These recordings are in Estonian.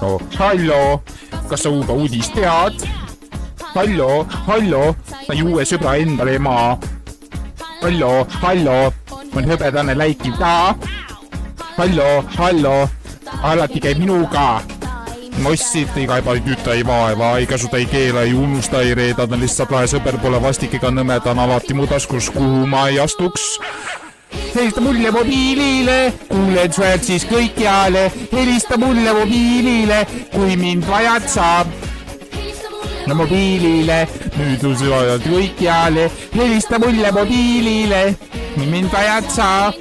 no hallo, kas sa uue uudist tead? Hallo, ta ei uue sõbra endale ema. Hallo, on hõbedane läikiv ta. Hallo, alati käib minuga. Mossid iga ebatüüta ei vaeva, ei käsuta, ei keela, ei unusta, ei reeda, ta lihtsalt lahe sõber pole vastikega nõme, ta on alati mu taskus, kuhu ma ei astuks. Helista mulle mobiilile, kuulen su häält siis kõikjale. Helista mulle mobiilile, kui mind vajad saab. No mobiilile, nüüd su vajad kõikjale. Helista mulle mobiilile, kui mind vajad saab.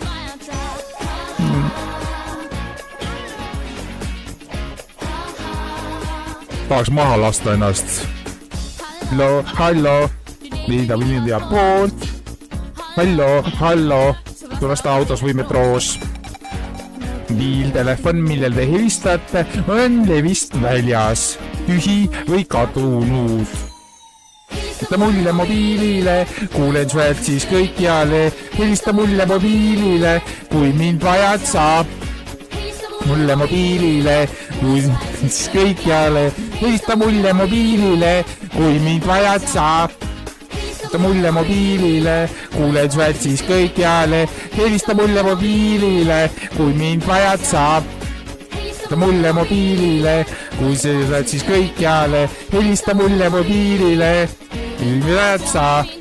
Tahaks maha lasta ennast. Hallo, mida teab poolt. Hallo, tulest autos või metroos. Mobiiltelefon, millel te helistate, on levist väljas, tühi või kadunud. Helista mulle mobiilile, kuulen su häält siis kõikjale. Helista mulle mobiilile, kui mind vajad saab. Mulle mobiilile, kui siis kõikjale. Helista mulle mobiilile, kui mind vajad saab. Helista mulle mobiilile, kuulen su häält siis kõikjale. Helista mulle mobiilile, kui mind vajad saab. Helista mulle mobiilile, kui sa häält siis kõikjale. Helista mulle mobiilile, kui mind vajad saab.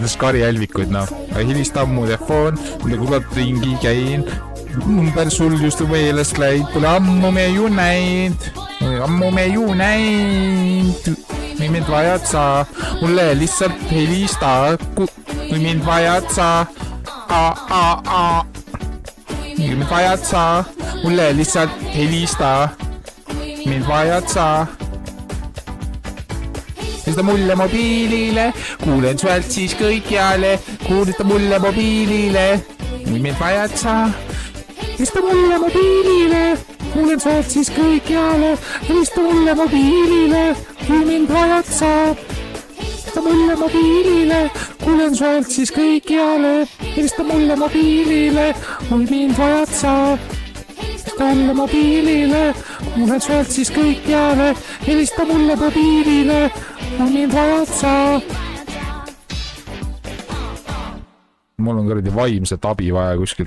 Skari älvikuid, noh. Helista mu telefon, mille kurat ringi käin. Number sul just meelest läid, pole ammu me ju näinud. Kui mind vajad sa, mulle lihtsalt helista, kui mind vajad sa. Kui mind vajad sa, mulle lihtsalt helista, mind vajad sa. Helista mulle mobiilile, kuulen su häält siis kõikjale. Helista mulle mobiilile, kui mind vajad sa. Helista mulle mobiilile, kuulen su häält siis kõikjale. Helista mulle mobiilile, kui mind vajad sa. Helista mulle mobiilile, kuulen su häält siis kõikjale. Helista mulle mobiilile, kui mind vajad sa. Helista mulle mobiilile, kuulen su häält siis kõikjale. Helista mulle mobiilile, kui mind vajad sa. Mul on kuradi vaimset abi vaja kuskilt.